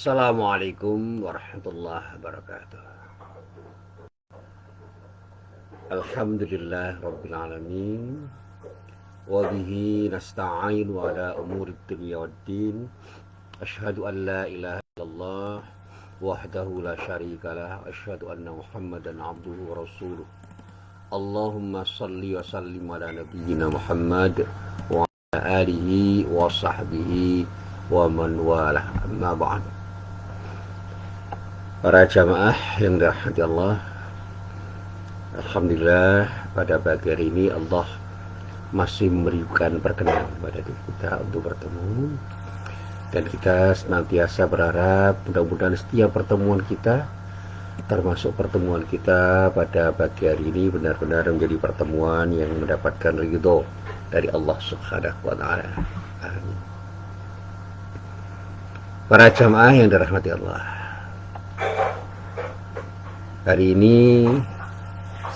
Assalamualaikum warahmatullahi wabarakatuh. Alhamdulillah rabbil alamin. Wa bihi nasta'in wa ala umurid dunya waddin. Asyhadu an la ilaha illallah wahdahu la syarikalah. Asyhadu anna Muhammadan abduhu wa rasuluh. Allahumma salli wa sallim ala nabiyyina Muhammad wa ala alihi wa sahbihi wa man walah. Amma ba'd. Para jamaah yang dirahmati Allah, alhamdulillah pada pagi hari ini Allah masih memberikan perkenan pada kita untuk bertemu, dan kita senantiasa berharap mudah-mudahan setiap pertemuan kita, termasuk pertemuan kita pada pagi hari ini, benar-benar menjadi pertemuan yang mendapatkan ridho dari Allah Subhanahu wa Ta'ala. Amin. Para jamaah yang dirahmati Allah, hari ini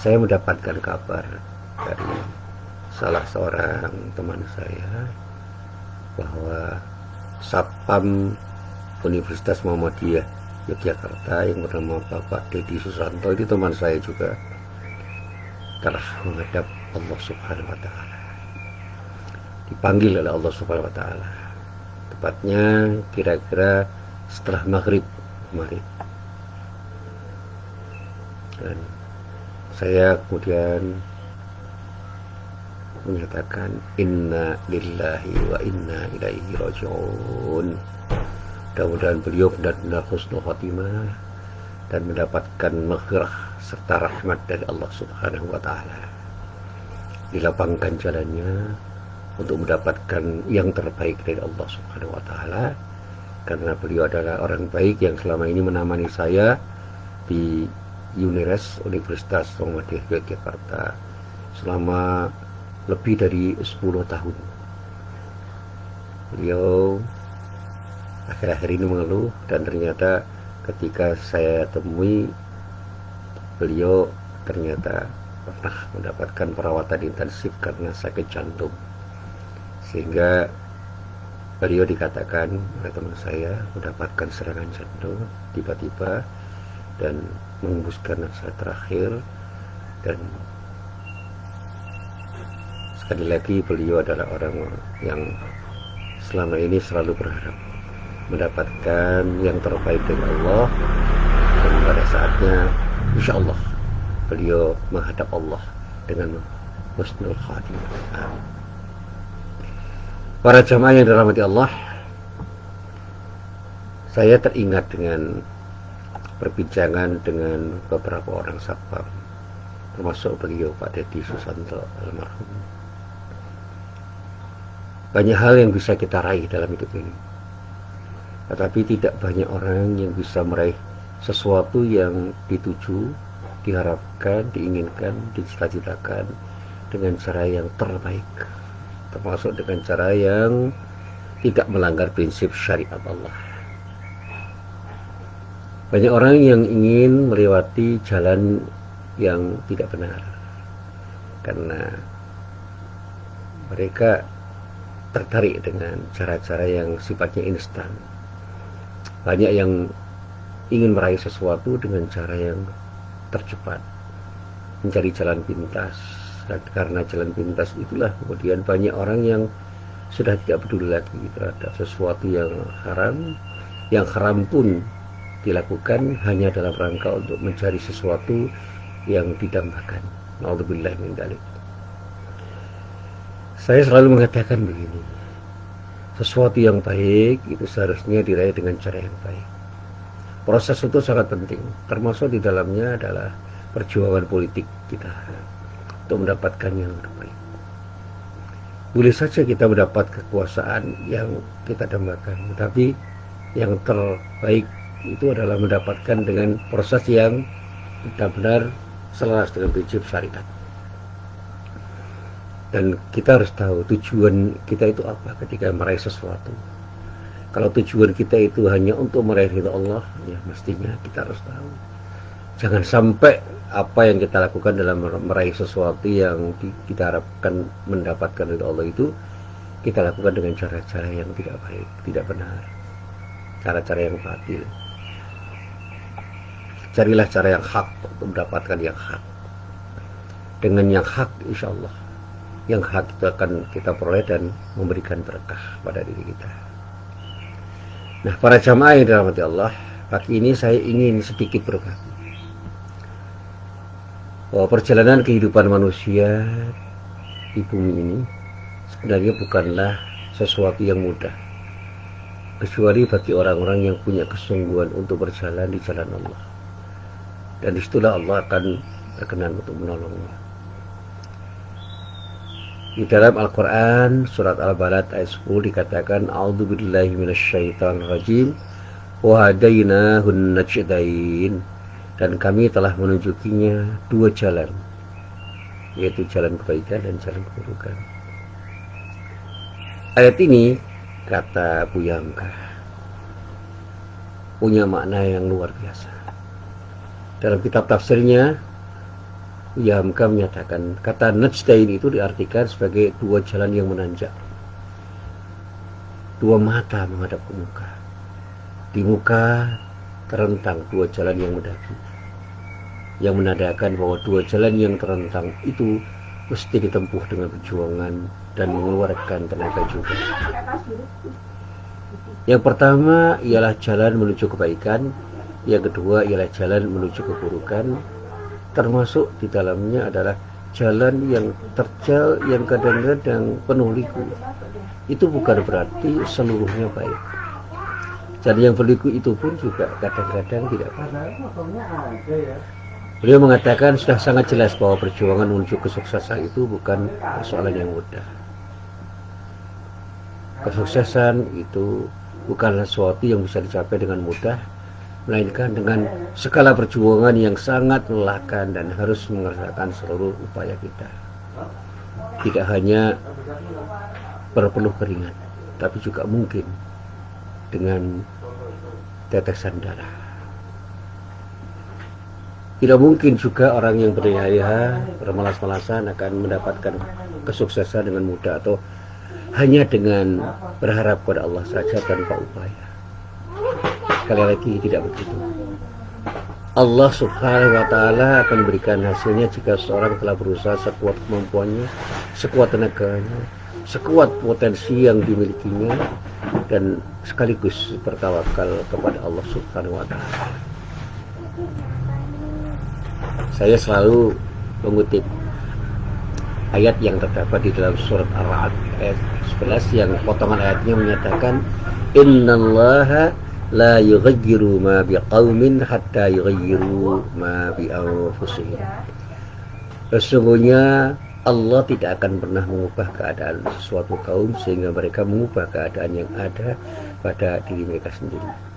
saya mendapatkan kabar dari salah seorang teman saya bahwa Satpam Universitas Muhammadiyah Yogyakarta yang bernama Bapak Dedi Susanto, itu teman saya juga, telah menghadap Allah Subhanahu wa Ta'ala, dipanggil oleh Allah Subhanahu wa Ta'ala, tepatnya kira-kira setelah maghrib kemarin. Dan saya kemudian menyatakan inna lillahi wa inna ilaihi raji'un. Mudah-mudahan beliau benar-benar husnul khotimah dan mendapatkan maghfirah serta rahmat dari Allah Subhanahu wa Ta'ala. Dilapangkan jalannya untuk mendapatkan yang terbaik dari Allah Subhanahu wa Ta'ala, karena beliau adalah orang baik yang selama ini menemani saya di UNIRES Universitas Muhammadiyah Yogyakarta selama lebih dari 10 tahun. Beliau akhir-akhir ini mengeluh, dan ternyata ketika saya temui beliau ternyata pernah mendapatkan perawatan intensif karena sakit jantung, sehingga beliau dikatakan oleh teman saya mendapatkan serangan jantung tiba-tiba dan menghembuskan nafas terakhir. Dan sekali lagi beliau adalah orang yang selama ini selalu berharap mendapatkan yang terbaik dari Allah, dan pada saatnya insya Allah beliau menghadap Allah dengan husnul khatimah. Amin. Para jamaah yang dirahmati Allah, saya teringat dengan perbincangan dengan beberapa orang satpam, termasuk beliau Pak Dedi Susanto almarhum. Banyak hal yang bisa kita raih dalam hidup ini, tetapi tidak banyak orang yang bisa meraih sesuatu yang dituju, diharapkan, diinginkan, dicita-citakan dengan cara yang terbaik, termasuk dengan cara yang tidak melanggar prinsip syariat Allah. Banyak orang yang ingin melewati jalan yang tidak benar karena mereka tertarik dengan cara-cara yang sifatnya instan. Banyak yang ingin meraih sesuatu dengan cara yang tercepat, mencari jalan pintas, dan karena jalan pintas itulah kemudian banyak orang yang sudah tidak peduli lagi terhadap sesuatu yang haram pun dilakukan hanya dalam rangka untuk mencari sesuatu yang didambakan. Na'udzubillah min dzalik. Saya selalu mengatakan begini, sesuatu yang baik itu seharusnya diraih dengan cara yang baik. Proses itu sangat penting, termasuk di dalamnya adalah perjuangan politik kita untuk mendapatkan yang terbaik. Boleh saja kita mendapat kekuasaan yang kita dambakan, tapi yang terbaik itu adalah mendapatkan dengan proses yang benar-benar selaras dengan prinsip syariat. Dan kita harus tahu tujuan kita itu apa ketika meraih sesuatu. Kalau tujuan kita itu hanya untuk meraih ridha Allah, ya mestinya kita harus tahu, jangan sampai apa yang kita lakukan dalam meraih sesuatu yang kita harapkan mendapatkan ridha Allah itu kita lakukan dengan cara-cara yang tidak baik, tidak benar. cara-cara yang batil. Carilah cara yang hak untuk mendapatkan yang hak. Dengan yang hak, insya Allah yang hak itu akan kita peroleh dan memberikan berkah pada diri kita. Nah, para jamaah yang dirahmati Allah, pagi ini saya ingin sedikit berbagi bahwa perjalanan kehidupan manusia di bumi ini sebenarnya bukanlah sesuatu yang mudah, kecuali bagi orang-orang yang punya kesungguhan untuk berjalan di jalan Allah. Dan disitulah Allah akan berkenan untuk menolongnya. Di dalam Al-Quran surat Al-Balad ayat 10 dikatakan, A'udzubillahi minasyaitonirrajim, wa hadainahun najdain, dan kami telah menunjukinya dua jalan, yaitu jalan kebaikan dan jalan keburukan. Ayat ini, kata Buya Hamka, punya makna yang luar biasa. Dalam kitab tafsirnya, Buya Hamka menyatakan kata najdain itu diartikan sebagai dua jalan yang menanjak, dua mata menghadap ke muka. Di muka terentang dua jalan yang mendaki, yang menandakan bahwa dua jalan yang terentang itu mesti ditempuh dengan perjuangan dan mengeluarkan tenaga juga. Yang pertama ialah jalan menuju kebaikan, yang kedua ialah jalan menuju keburukan, termasuk di dalamnya adalah jalan yang terjal, yang kadang-kadang penuh liku. Itu bukan berarti seluruhnya baik. Jalan yang berliku itu pun juga kadang-kadang tidak baik. Beliau mengatakan sudah sangat jelas bahwa perjuangan menuju kesuksesan itu bukan persoalan yang mudah. Kesuksesan itu bukanlah sesuatu yang bisa dicapai dengan mudah, melainkan dengan skala perjuangan yang sangat melelahkan dan harus mengerahkan seluruh upaya kita. Tidak hanya berpeluh keringat, tapi juga mungkin dengan tetesan darah. Tidak mungkin juga orang yang berdaya, bermalas-malasan akan mendapatkan kesuksesan dengan mudah atau hanya dengan berharap pada Allah saja tanpa upaya. Sekali lagi tidak begitu. Allah Subhanahu wa Ta'ala akan memberikan hasilnya jika seorang telah berusaha sekuat kemampuannya, sekuat tenaganya, sekuat potensi yang dimilikinya, dan sekaligus bertawakal kepada Allah Subhanahu wa Ta'ala. Saya selalu mengutip ayat yang terdapat di dalam surat Ar-Ra'd ayat 11 yang potongan ayatnya menyatakan, Innallaha la yughayyiru ma biqaumin hatta yughayyiru ma bi anfusihim. Sesungguhnya Allah tidak akan pernah mengubah keadaan sesuatu kaum sehingga mereka mengubah keadaan yang ada pada diri mereka sendiri.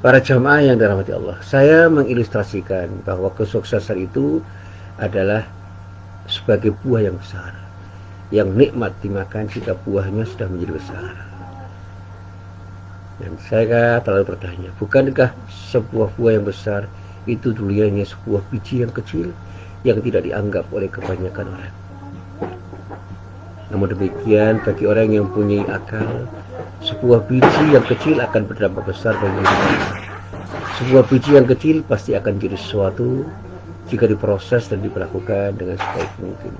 Para jamaah yang dirahmati Allah, saya mengilustrasikan bahwa kesuksesan itu adalah sebagai buah yang besar, yang nikmat dimakan jika buahnya sudah menjadi besar. Dan saya terlalu bertanya, bukankah sebuah buah yang besar itu dulunya sebuah biji yang kecil yang tidak dianggap oleh kebanyakan orang? Namun demikian, bagi orang yang punya akal, sebuah biji yang kecil akan berdampak besar bagi mereka. Sebuah biji yang kecil pasti akan jadi sesuatu jika diproses dan diperlakukan dengan sebaik mungkin.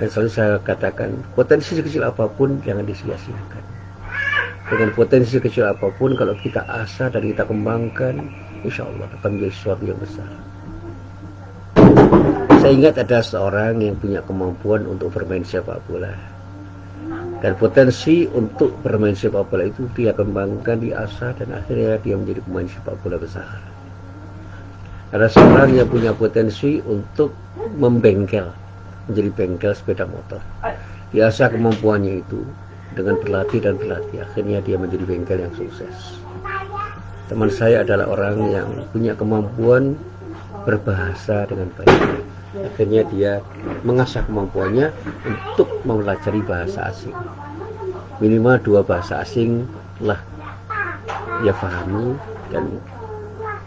Dan selalu saya katakan, potensi sekecil apapun jangan disia-siakan. Dengan potensi kecil apapun, kalau kita asah dan kita kembangkan, insya Allah akan menjadi sesuatu yang besar. Saya ingat ada seorang yang punya kemampuan untuk bermain sepak bola, dan potensi untuk bermain sepak bola itu dia kembangkan, diasah, dan akhirnya dia menjadi pemain sepak bola besar. Ada seorang yang punya potensi untuk membengkel, menjadi bengkel sepeda motor. Diasah kemampuannya itu dengan berlatih dan berlatih, akhirnya dia menjadi bengkel yang sukses. Teman saya adalah orang yang punya kemampuan berbahasa dengan baik. Akhirnya dia mengasah kemampuannya untuk mempelajari bahasa asing. Minimal 2 bahasa asing telah dia pahami, dan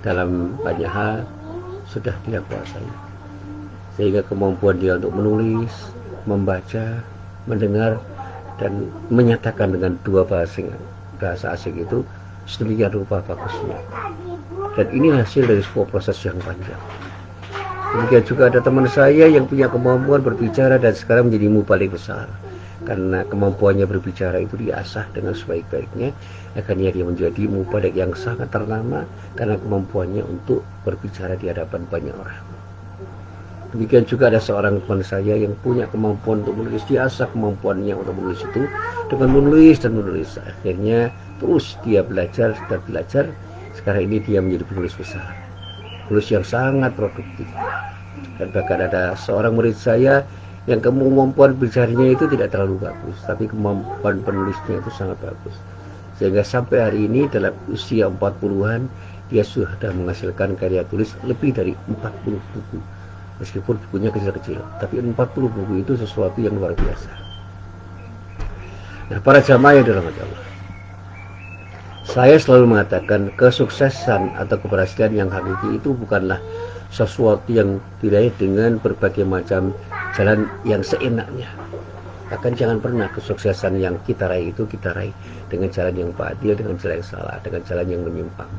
dalam banyak hal sudah dia kuasai. Sehingga kemampuan dia untuk menulis, membaca, mendengar, dan menyatakan dengan 2 bahasa bahasa asing itu sedemikian rupa bagusnya. Dan ini hasil dari sebuah proses yang panjang. Demikian juga ada teman saya yang punya kemampuan berbicara dan sekarang menjadi mubalik besar. Karena kemampuannya berbicara itu diasah dengan sebaik-baiknya, akhirnya dia menjadi mubalik yang sangat ternama karena kemampuannya untuk berbicara di hadapan banyak orang. Demikian juga ada seorang teman saya yang punya kemampuan untuk menulis, diasah kemampuannya untuk menulis itu dengan menulis dan menulis. Akhirnya terus dia belajar dan belajar. Sekarang ini dia menjadi penulis besar, penulis yang sangat produktif. Dan bahkan ada seorang murid saya yang kemampuan bicaranya itu tidak terlalu bagus, tapi kemampuan penulisnya itu sangat bagus. Sehingga sampai hari ini dalam usia 40-an dia sudah menghasilkan karya tulis lebih dari 40 buku. Meskipun bukunya kecil-kecil, tapi 40 buku itu sesuatu yang luar biasa. Nah, para jamaah yang dirahmati Allah, saya selalu mengatakan kesuksesan atau keberhasilan yang hakiki itu bukanlah sesuatu yang diraih dengan berbagai macam jalan yang seenaknya. Bahkan jangan pernah kesuksesan yang kita raih itu kita raih dengan jalan yang batil, dengan jalan yang salah, dengan jalan yang menyimpang.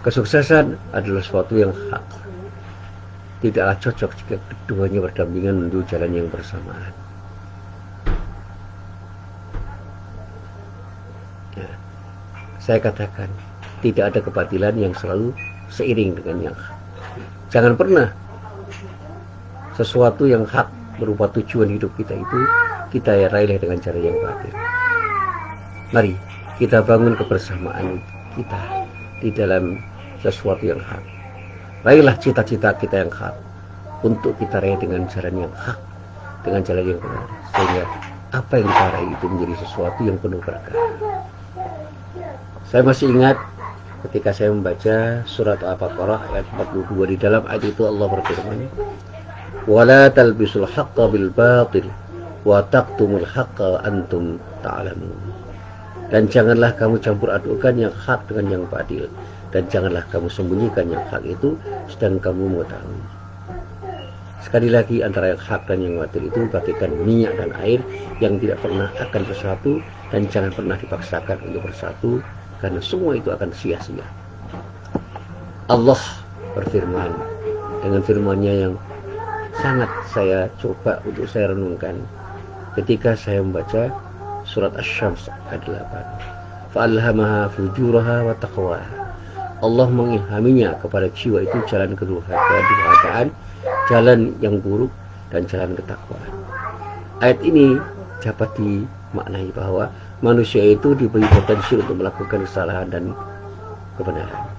Kesuksesan adalah sesuatu yang hak. Tidaklah cocok jika keduanya berdampingan menuju jalan yang bersamaan. Nah, saya katakan tidak ada kebatilan yang selalu seiring dengan yang hak. Jangan pernah sesuatu yang hak berupa tujuan hidup kita itu kita raih dengan cara yang batil. Mari kita bangun kebersamaan kita di dalam sesuatu yang hak. Raihlah cita-cita kita yang hak untuk kita raih dengan jalan yang hak, dengan jalan yang benar, sehingga apa yang kita raih itu menjadi sesuatu yang penuh berkah. Saya masih ingat ketika saya membaca surat Al-Baqarah ayat 42, di dalam ayat itu Allah berfirman, "Wala talbisul haqqa bil batil wa taqtumul haqqa antum ta'lamun." Dan janganlah kamu campur adukan yang hak dengan yang batil, dan janganlah kamu sembunyikan yang hak itu sedang kamu mengetahui. Sekali lagi, antara yang hak dan yang batil itu bagaikan minyak dan air yang tidak pernah akan bersatu, dan jangan pernah dipaksakan untuk bersatu, karena semua itu akan sia-sia. Allah berfirman dengan firman-Nya yang sangat saya coba untuk saya renungkan ketika saya membaca surat Asy-Syams ayat 8. Fa'alhamaha fujuraha wa taqwaha. Allah mengilhaminya kepada jiwa itu jalan kedurhakaan, jalan yang buruk, dan jalan ketakwaan. Ayat ini dapat dimaknai bahwa manusia itu diberi potensi untuk melakukan kesalahan dan kebenaran.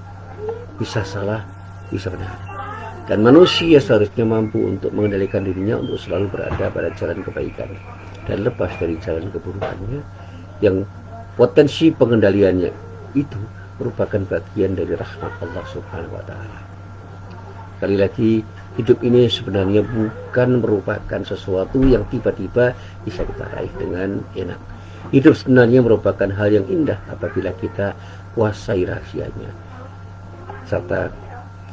Bisa salah, bisa benar. Dan manusia seharusnya mampu untuk mengendalikan dirinya untuk selalu berada pada jalan kebaikan dan lepas dari jalan keburukannya, yang potensi pengendaliannya itu merupakan bagian dari rahmat Allah Subhanahu wa Ta'ala. Sekali lagi, hidup ini sebenarnya bukan merupakan sesuatu yang tiba-tiba bisa kita raih dengan enak. Hidup sebenarnya merupakan hal yang indah apabila kita kuasai rahasianya, serta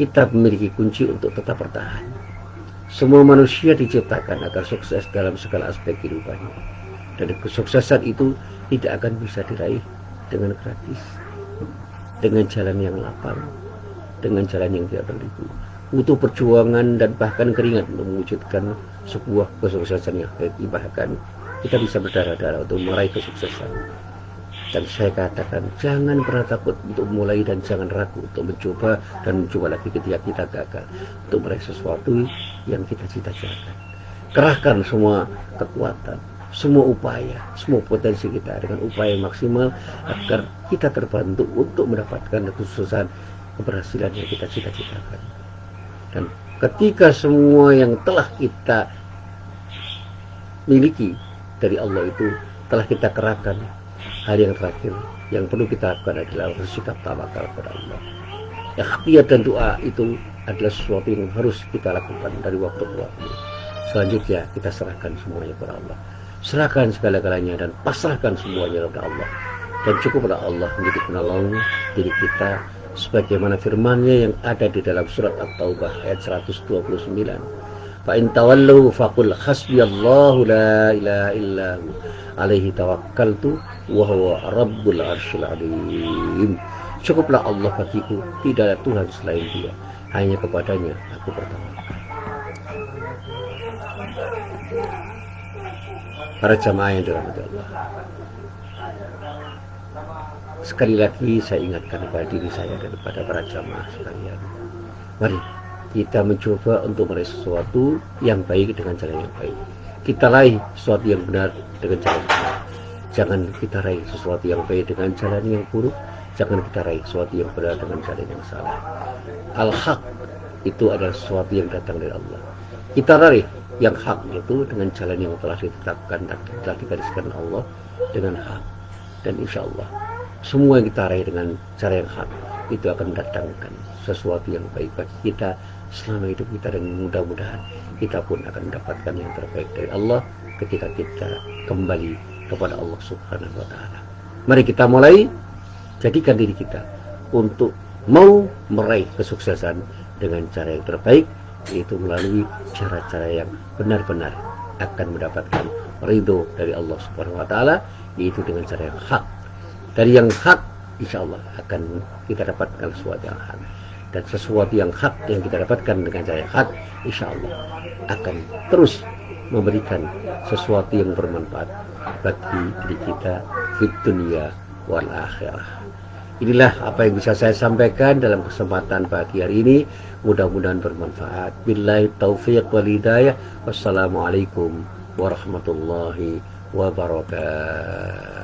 kita memiliki kunci untuk tetap bertahan. Semua manusia diciptakan agar sukses dalam segala aspek kehidupannya, dan kesuksesan itu tidak akan bisa diraih dengan gratis, dengan jalan yang lapang, dengan jalan yang tidak berliku. Butuh perjuangan dan bahkan keringat untuk mewujudkan sebuah kesuksesan yang hakiki. Bahkan kita bisa berdarah-darah untuk meraih kesuksesan. Dan saya katakan, jangan pernah takut untuk mulai, dan jangan ragu untuk mencoba dan mencoba lagi ketika kita gagal untuk meraih sesuatu yang kita cita-citakan. Kerahkan semua kekuatan, semua upaya, semua potensi kita dengan upaya maksimal agar kita terbantu untuk mendapatkan kesuksesan, keberhasilan yang kita cita-citakan. Dan ketika semua yang telah kita miliki dari Allah itu telah kita kerahkan, hal yang terakhir yang perlu kita lakukan adalah bersikap tawakal kepada Allah. Ikhtiar dan doa itu adalah sesuatu yang harus kita lakukan dari waktu ke waktu. Selanjutnya kita serahkan semuanya kepada Allah. Serahkan segala-galanya dan pasrahkan semuanya kepada Allah. Dan cukup pada Allah menjadi penolong diri kita, sebagaimana firman-Nya yang ada di dalam surat At-Taubah ayat 129. Fa in tawallu faqul hasbiyallahu la ilaha illahu alaihi tawakkaltu wa huwa rabbul arsyil azim. Cukuplah Allah bagiku, tidak ada Tuhan selain Dia, hanya kepadanya aku bertawakal. Para jamaah yang dirahmati Allah, sekali lagi saya ingatkan kepada diri saya dan kepada para jamaah sekalian, mari kita mencoba untuk meraih sesuatu yang baik dengan cara yang baik. Kita raih sesuatu yang benar dengan cara yang benar. Jangan kita raih sesuatu yang baik dengan jalan yang buruk. Jangan kita raih sesuatu yang benar dengan jalan yang salah. Al-haq itu adalah sesuatu yang datang dari Allah. Kita raih yang hak itu dengan jalan yang telah ditetapkan dan telah digariskan Allah dengan hak. Dan insya Allah semua yang kita raih dengan cara yang hak itu akan mendatangkan sesuatu yang baik bagi kita selama hidup kita, dan mudah-mudahan kita pun akan mendapatkan yang terbaik dari Allah ketika kita kembali kepada Allah Subhanahu wa Ta'ala. Mari kita mulai jadikan diri kita untuk mau meraih kesuksesan dengan cara yang terbaik, yaitu melalui cara-cara yang benar-benar akan mendapatkan ridho dari Allah Subhanahu wa Ta'ala, yaitu dengan cara yang hak. Dari yang hak insya Allah akan kita dapatkan sesuatu yang hak, dan sesuatu yang hak yang kita dapatkan dengan cara yang hak insya Allah akan terus memberikan sesuatu yang bermanfaat bagi diri kita di dunia wal akhirah. Inilah apa yang bisa saya sampaikan dalam kesempatan pagi hari ini, mudah-mudahan bermanfaat. Billahi taufiq wal hidayah. Wassalamualaikum warahmatullahi wabarakatuh.